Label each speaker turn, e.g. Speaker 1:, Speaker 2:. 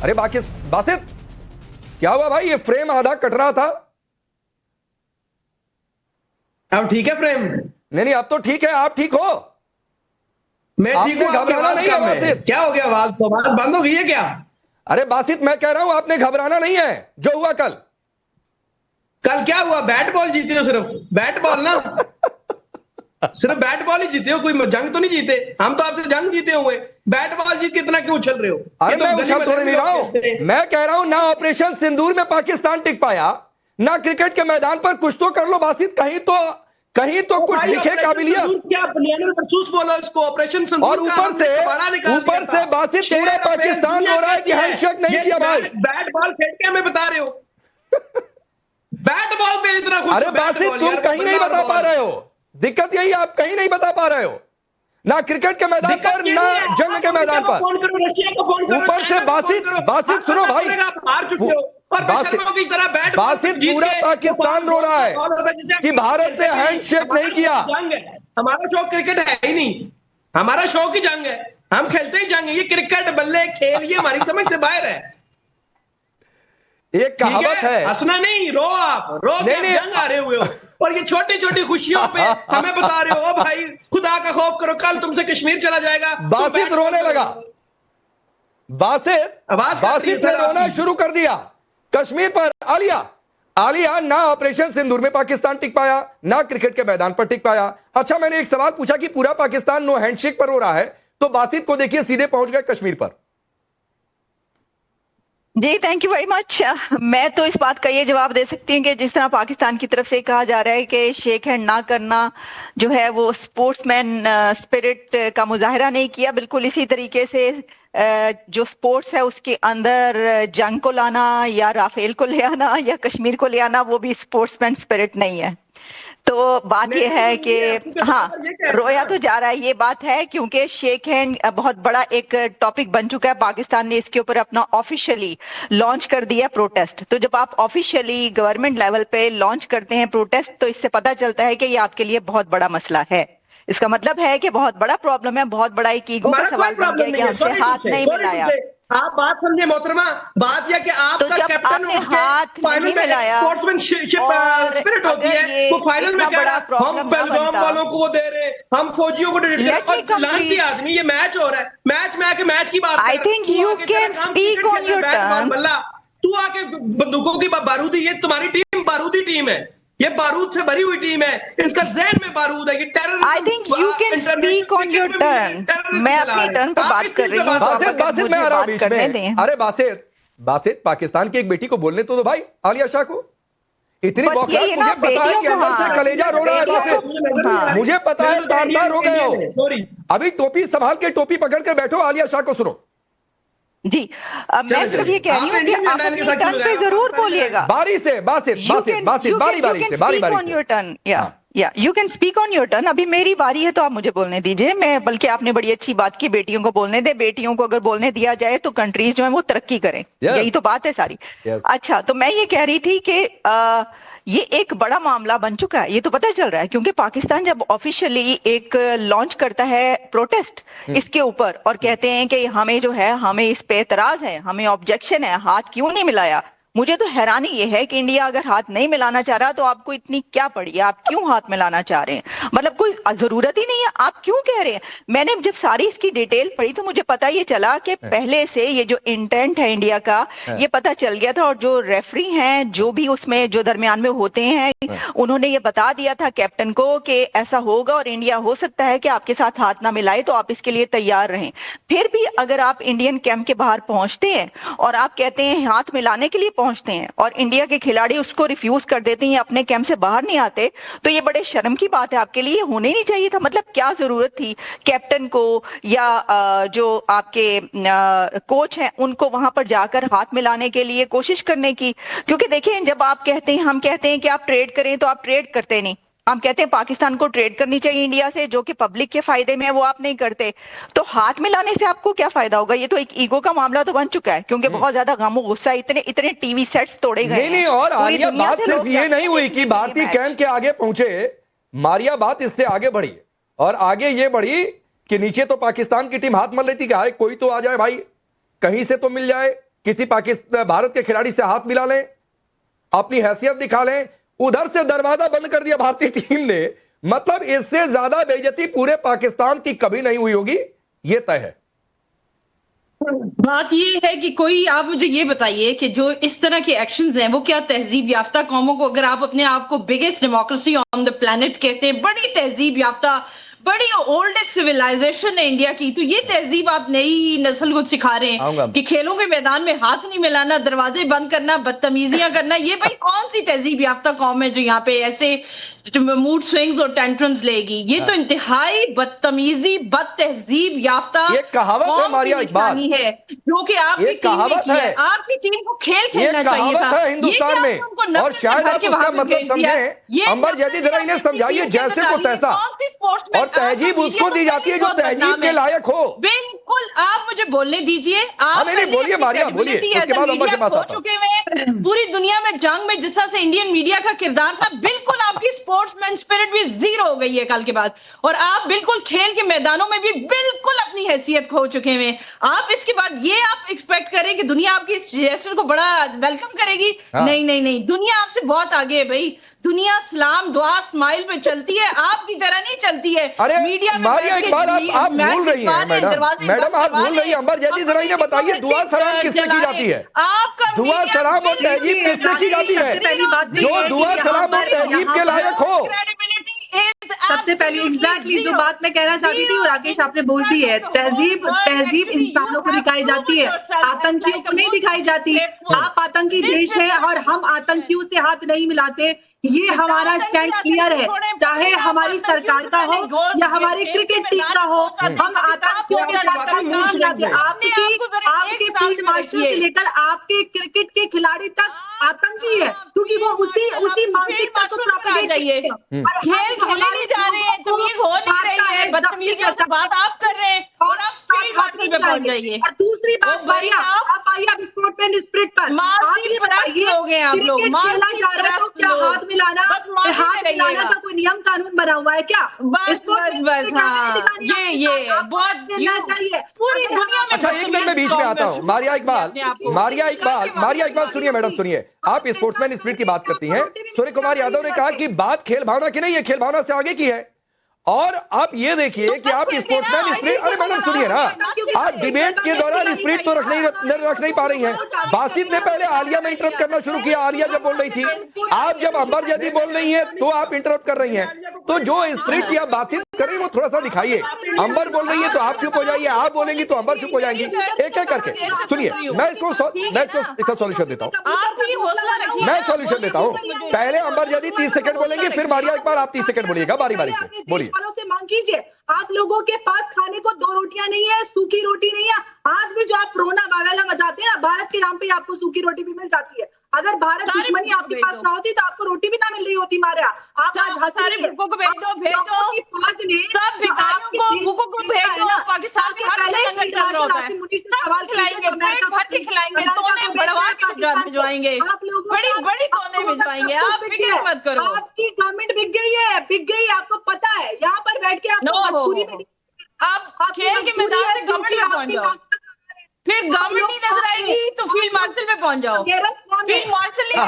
Speaker 1: अरे बाकी बासित क्या हुआ भाई? ये फ्रेम आधा कट रहा था।
Speaker 2: अब ठीक है फ्रेम?
Speaker 1: नहीं अब तो ठीक है। आप ठीक हो?
Speaker 2: मैं ठीक हूं। आपकी
Speaker 1: घबराना
Speaker 2: आवाज
Speaker 1: नहीं है
Speaker 2: कम है।
Speaker 1: बासित।
Speaker 2: क्या हो गया? आवाज तो आवाज बंद हो गई है क्या?
Speaker 1: अरे बासित मैं कह रहा हूं आपने घबराना नहीं है जो हुआ कल।
Speaker 2: कल क्या हुआ? बैट बॉल जीते हो? सिर्फ बैट बॉल ना? सिर्फ बैट बॉल ही जीते हो? कोई जंग तो नहीं जीते? हम तो आपसे जंग जीते हुए। बैट बॉल जीत के इतना क्यों उछल रहे हो?
Speaker 1: अरे
Speaker 2: ये तो
Speaker 1: मैं
Speaker 2: गली
Speaker 1: उछल
Speaker 2: में
Speaker 1: थोड़ी नहीं रहा हूं।
Speaker 2: खेलते हैं।
Speaker 1: मैं कह रहा हूं ना ऑपरेशन सिंदूर में पाकिस्तान टिक पाया, ना क्रिकेट के मैदान पर। कुछ तो कर लो बासित, कहीं तो कुछ
Speaker 2: भाई,
Speaker 1: दिखे
Speaker 2: ऑपरेशन
Speaker 1: काबिलियत।
Speaker 2: सिंदूर क्या लियोनेल महसूस बोलो इसको। ऑपरेशन सिंदूर
Speaker 1: और
Speaker 2: का
Speaker 1: ऊपर
Speaker 2: हमने कबाड़ा निकाल दिया था।
Speaker 1: से बासित
Speaker 2: 6
Speaker 1: पूरा
Speaker 2: रफेल
Speaker 1: पाकिस्तान
Speaker 2: दुनिया
Speaker 1: रो रहा है कि
Speaker 2: कहती
Speaker 1: हैंडशेक नहीं
Speaker 2: ये
Speaker 1: किया भाई।
Speaker 2: बैट बॉल खेल के हमें बता रहे हो? बैट बॉल पे इतना खुश
Speaker 1: अरे
Speaker 2: हो? बैट
Speaker 1: बासित
Speaker 2: बॉल
Speaker 1: तुम
Speaker 2: यार,
Speaker 1: कहीं नहीं
Speaker 2: बल्ला
Speaker 1: बता पा
Speaker 2: बॉल।
Speaker 1: रहे हो। दिक्कत यही है, आप कहीं नहीं बता पा रहे हो, ना क्रिकेट के मैदान
Speaker 2: दिक्कत
Speaker 1: पर
Speaker 2: ये
Speaker 1: ना
Speaker 2: नहीं है।
Speaker 1: जंग
Speaker 2: आप
Speaker 1: के मैदान
Speaker 2: अमेरिका को
Speaker 1: पर।
Speaker 2: फोन करो, रशिया को फोन करो,
Speaker 1: ऊपर से
Speaker 2: चाइना को फोन करो।
Speaker 1: बासित सुनो
Speaker 2: हर
Speaker 1: भाई,
Speaker 2: जगह आप हार चुके हो और बेशर्मों की तरह बैट बॉल
Speaker 1: बासित
Speaker 2: जीत
Speaker 1: पूरा
Speaker 2: के
Speaker 1: पाकिस्तान रो रहा है कि भारत ने हैंडशेक नहीं किया।
Speaker 2: जंग है। हमारा शौक क्रिकेट है ही नहीं। हमारा शौक ही जंग है। हम खेलते ही जंग है। ये क्रिकेट बल्ले खेल ये हमारी समझ से बाहर है।
Speaker 1: एक कहावत है,
Speaker 2: हंसना नहीं, रो। आप रो के
Speaker 1: नहीं
Speaker 2: जंग आ रहे हुए हो और ये छोटी छोटी खुशियों पे हमें बता रहे हो भाई खुदा का खौफ करो, कल तुमसे कश्मीर चला जाएगा।
Speaker 1: बासित रोने लगा। बासित ने रोना शुरू कर दिया कश्मीर पर। आलिया ना ऑपरेशन सिंदूर में पाकिस्तान टिक पाया, ना क्रिकेट के मैदान पर टिक पाया। अच्छा मैंने एक सवाल पूछा कि पूरा पाकिस्तान नो हैंडशेक पर रो रहा है, तो बासित को देखिए सीधे पहुंच गए कश्मीर पर।
Speaker 3: जी थैंक यू वेरी मच। मैं तो इस बात का ये जवाब दे सकती हूँ कि जिस तरह पाकिस्तान की तरफ से कहा जा रहा है कि शेक हैंड ना करना जो है वो स्पोर्ट्समैन स्पिरिट का मुजाहरा नहीं किया, बिल्कुल इसी तरीके से जो स्पोर्ट्स है उसके अंदर जंग को लाना या राफेल को ले आना या कश्मीर को ले आना वो भी स्पोर्ट्समैन स्पिरिट नहीं है। तो बात यह है कि हाँ रोया तो जा रहा है, ये बात है, क्योंकि शेक हैंड बहुत बड़ा एक टॉपिक बन चुका है। पाकिस्तान ने इसके ऊपर अपना ऑफिशियली लॉन्च कर दिया प्रोटेस्ट। तो जब आप ऑफिशियली गवर्नमेंट लेवल पे लॉन्च करते हैं प्रोटेस्ट तो इससे पता चलता है कि ये आपके लिए बहुत बड़ा मसला है। इसका मतलब है कि बहुत बड़ा प्रॉब्लम है, बहुत बड़ा एक ईगो का सवाल बन गया कि हमसे हाथ नहीं मिलाया।
Speaker 2: आप बात समझे मोहतरमा, बात यह कि आपका
Speaker 3: तो
Speaker 2: कैप्टन
Speaker 3: आपने हाथ नहीं मिलाया
Speaker 2: स्पोर्ट्समैनशिप स्पिरिट होती है, वो फाइनल में कह रहा हम पहलगाम वालों को वो दे रहे, हम फौजियों को डेट कर रहे। लानती आदमी, ये मैच हो रहा है, मैच में आके मैच की बात।
Speaker 3: I think you can speak on your turn.
Speaker 2: तू आके बंदूकों की बारूदी, ये तुम्हारी टीम बारूदी टीम है, ये बारूद से भरी हुई टीम है, इसका ज़हन में बारूद है, ये terrorist.
Speaker 3: I think you can speak on your turn. मैं अपनी टर्न पर बात कर रही हूँ,
Speaker 1: बासित मैं आ रहा हूं बीच में। अरे बासित पाकिस्तान की एक बेटी को बोलने तो दो भाई, आलिया शाह को। इतनी बौखलाहट, मुझे पता है कि अंदर से कलेजा रो रहा है बासित, मुझे पता है तार-तार रो गए हो। अभी टोपी संभाल के टोपी पकड़ कर बैठो, आलिया शाह को सुनो।
Speaker 3: जी मैं सिर्फ ये कह रही हूँ कि आप अपनी टर्न पे जरूर बोलिएगा।
Speaker 1: बारी से बारी
Speaker 3: ऑन योर टर्न या you can speak on your turn. अभी मेरी बारी है तो आप मुझे बोलने दीजिए। मैं बल्कि आपने बड़ी अच्छी बात की, बेटियों को बोलने दे। बेटियों को अगर बोलने दिया जाए तो कंट्रीज जो है वो तरक्की करें, यही तो बात है सारी। अच्छा तो मैं ये कह रही थी कि ये एक बड़ा मामला बन चुका है, ये तो पता चल रहा है, क्योंकि पाकिस्तान जब ऑफिशियली एक लॉन्च करता है प्रोटेस्ट इसके ऊपर और कहते हैं कि हमें जो है हमें इस पे एतराज है, हमें ऑब्जेक्शन है, हाथ क्यों नहीं मिलाया। मुझे तो हैरानी ये है कि इंडिया अगर हाथ नहीं मिलाना चाह रहा तो आपको इतनी क्या पड़ी है, आप क्यों हाथ मिलाना चाह रहे हैं? मतलब कोई जरूरत ही नहीं है, आप क्यों कह रहे हैं? मैंने जब सारी इसकी डिटेल पढ़ी तो मुझे पता ये चला कि पहले से ये जो इंटेंट है इंडिया का ये पता चल गया था, और जो रेफरी हैं जो भी उसमें जो दरमियान में होते हैं उन्होंने ये बता दिया था कैप्टन को कि ऐसा होगा और इंडिया हो सकता है कि आपके साथ हाथ ना मिलाए, तो आप इसके लिए तैयार रहें। फिर भी अगर आप इंडियन कैंप के बाहर पहुंचते हैं और आप कहते हैं हाथ मिलाने के लिए पहुंचते हैं और इंडिया के खिलाड़ी उसको रिफ्यूज कर देते हैं, अपने कैंप से बाहर नहीं आते, तो ये बड़े शर्म की बात है। आपके लिए होने नहीं चाहिए था। मतलब क्या जरूरत थी कैप्टन को या जो आपके कोच हैं उनको वहां पर जाकर हाथ मिलाने के लिए कोशिश करने की? क्योंकि देखिए जब आप कहते हैं, हम कहते हैं कि आप ट्रेड करें तो आप ट्रेड करते नहीं। हम कहते हैं पाकिस्तान को ट्रेड करनी चाहिए इंडिया से जो कि पब्लिक के फायदे में है, वो आप नहीं करते। तो हाथ मिलाने से आपको क्या फायदा होगा? ये तो एक ईगो का मामला तो बन चुका है, क्योंकि बहुत ज्यादा गम गुस्सा, इतने इतने टीवी सेट्स तोड़े गए।
Speaker 1: नहीं और आलिया बात सिर्फ ये नहीं हुई कि भारतीय कैंप के आगे पहुंचे, मारिया बात इससे आगे बढ़ी और आगे ये बढ़ी कि नीचे तो पाकिस्तान की टीम हाथ मल रही थी कि हाय कोई तो आ जाए भाई, कहीं से तो मिल जाए, किसी पाकिस्तान भारत के खिलाड़ी से हाथ मिला लें, अपनी हैसियत दिखा लें, उधर से दरवाजा बंद कर दिया भारतीय टीम ने। मतलब इससे ज्यादा बेइज्जती पूरे पाकिस्तान की कभी नहीं हुई होगी, ये तय है।
Speaker 4: बात ये है कि कोई, आप मुझे ये बताइए कि जो इस तरह के एक्शंस हैं वो क्या तहजीब याफ्ता कौमों को, अगर आप अपने आप को biggest democracy on the planet कहते हैं, बड़ी तहजीब याफ्ता, बड़ी ओल्डेस्ट सिविलाइजेशन है इंडिया की, तो ये तहजीब आप नई नस्ल को सिखा रहे हैं कि खेलों के मैदान में हाथ नहीं मिलाना, दरवाजे बंद करना, बदतमीजियां करना, ये भाई कौन सी तहजीब याफ्ता कौम है जो यहाँ पे ऐसे मूड स्विंग्स और टेंट्रम्स लेगी? ये तो इंतहाई बदतमीजी, बद तहजीब याफ्ता
Speaker 1: ये कहावत है मारिया इकबाल,
Speaker 4: है जो कि आपकी टीम ने की है। आपकी टीम को खेल खेलना चाहिए था
Speaker 1: हिंदुस्तान में। और शायद आप उसका मतलब समझें, अंबर जैदी जरा इन्हें समझाइए जैसे को तैसा, और तहजीब उसको दी जाती है जो तहजीब के लायक हो।
Speaker 4: बिल्कुल, आप मुझे बोलने दीजिए। आप
Speaker 1: नहीं बोलिए मारिया, बोलिए, उसके बाद अंबर के पास
Speaker 4: हो चुके हैं पूरी दुनिया में जंग में जिस तरह से इंडियन मीडिया का किरदार था, बिल्कुल आपकी स्पोर्ट्समैन स्पिरिट भी जीरो हो गई है कल के बाद, और आप बिल्कुल खेल के मैदानों में भी बिल्कुल अपनी हैसियत खो चुके हैं। आप इसके बाद ये आप एक्सपेक्ट करें कि दुनिया आपकी इस जेस्चर को बड़ा वेलकम करेगी? नहीं नहीं नहीं, दुनिया आपसे बहुत आगे है भाई। दुनिया सलाम दुआ स्माइल पे चलती है, आपकी तरह नहीं चलती है।
Speaker 1: अरे
Speaker 4: मीडिया में
Speaker 1: मारिया इकबाल, आप भूल रही हैं मैडम आप भूल रही हैं। अंबर जैदी जरा इन्हें बताइए, दुआ सलाम किससे की जाती है? दुआ सलाम और तहजीब किससे की जाती है? जो दुआ सलाम और तहजीब के लायक हो।
Speaker 5: सबसे पहले एग्जैक्टली जो बात मैं कहना चाहती थी, और राकेश आपने बोल दी है, तहजीब इंसानों को दिखाई जाती है, आतंकियों को नहीं दिखाई जाती। आप आतंकी देश है और हम आतंकियों से हाथ नहीं मिलाते, ये हमारा स्टैंड क्लियर है। चाहे हमारी सरकार का हो या हमारी क्रिकेट टीम का हो, हम आतंकियों के साथ कभी नहीं मिलाते। आपके फील्ड मार्शल से लेकर आपके क्रिकेट के खिलाड़ी तक आतंकी है, क्योंकि वो उसी मानसिकता को प्रोपेगेट
Speaker 4: चाहिए। खेल खेले नहीं जा रहे हैं, तमीज हो नहीं रही है, बदतमीजी से बात आप कर रहे हैं और आप फील्ड मार्शल पे पहुंच जाइए।
Speaker 5: और दूसरी बात मारिया, आप आइए अब स्पोर्ट्समैन स्पिरिट पर
Speaker 4: हो गए आप लोग।
Speaker 5: खेला जा रहा है तो क्या हाथ मिलाना का कोई नियम कानून बना हुआ है क्या?
Speaker 4: बस ये बहुत चाहिए पूरी दुनिया में।
Speaker 1: अच्छा, एक मिनट में बीच में आता हूं। मारिया इकबाल सुनिए मैडम, सुनिए। आप स्पोर्ट्समैन स्पिरिट की बात करती हैं। सूर्य कुमार यादव ने कहा कि बात खेल भावना की नहीं है, खेल भावना से आगे की है। और आप ये देखिए कि आप स्पोर्ट्समैन स्पिरिट, अरे मैडम सुनिए ना, आप डिबेट के दौरान स्पिरिट तो रख नहीं पा रही हैं। बासित ने पहले आलिया में इंटरप्ट करना शुरू किया, आलिया जब बोल रही थी। आप जब अंबर जैदी बोल रही हैं तो आप इंटरप्ट कर रही हैं। तो जो स्पिरिट की आप बातचीत कर रही है वो थोड़ा सा दिखाइए। अंबर बोल रही है तो आप चुप हो जाइए, आप बोलेंगी तो अंबर चुप हो जाएंगी। एक एक करके सुनिए। मैं इसको सॉल्यूशन देता हूँ, मैं सॉल्यूशन देता हूँ। पहले अंबर जैदी 30 सेकंड बोलेंगे, फिर मारिया इकबाल आप 30 सेकंड बोलिएगा, बारी बारी से बोलिए।
Speaker 5: से मांग कीजिए। आप लोगों के पास खाने को 2 रोटियां नहीं है, सूखी रोटी नहीं है। आज भी जो आप रोना बावेला मचाते हैं ना, भारत के नाम पे आपको सूखी रोटी भी मिल जाती है। अगर भारत दुश्मनी आपके पास ना होती तो आपको रोटी भी ना मिल रही होती। मारिया, आप आज
Speaker 4: सारे भूखों को भेज दो, भेज दो सब भिखारियों को, भूखों को भेज दो। पाकिस्तान के हर लंगर चल रहा होता है, सवाल खिलाएंगे, पेट भर के खिलाएंगे, तोने बढ़वा के गुजरात भिजवाएंगे, बड़ी बड़ी तोने भिजवाएंगे। आप फिक्र मत करो,
Speaker 5: आपकी गवर्नमेंट बिक गई है, बिक गई, आपको पता है। यहाँ पर बैठ के
Speaker 4: आप खेल के मैदान से गवर्नमेंट में पहुंच जाओ, फिर गवर्नमेंट नहीं नजर आएगी तो फील्ड मार्शल में पहुंच जाओ। Field marshal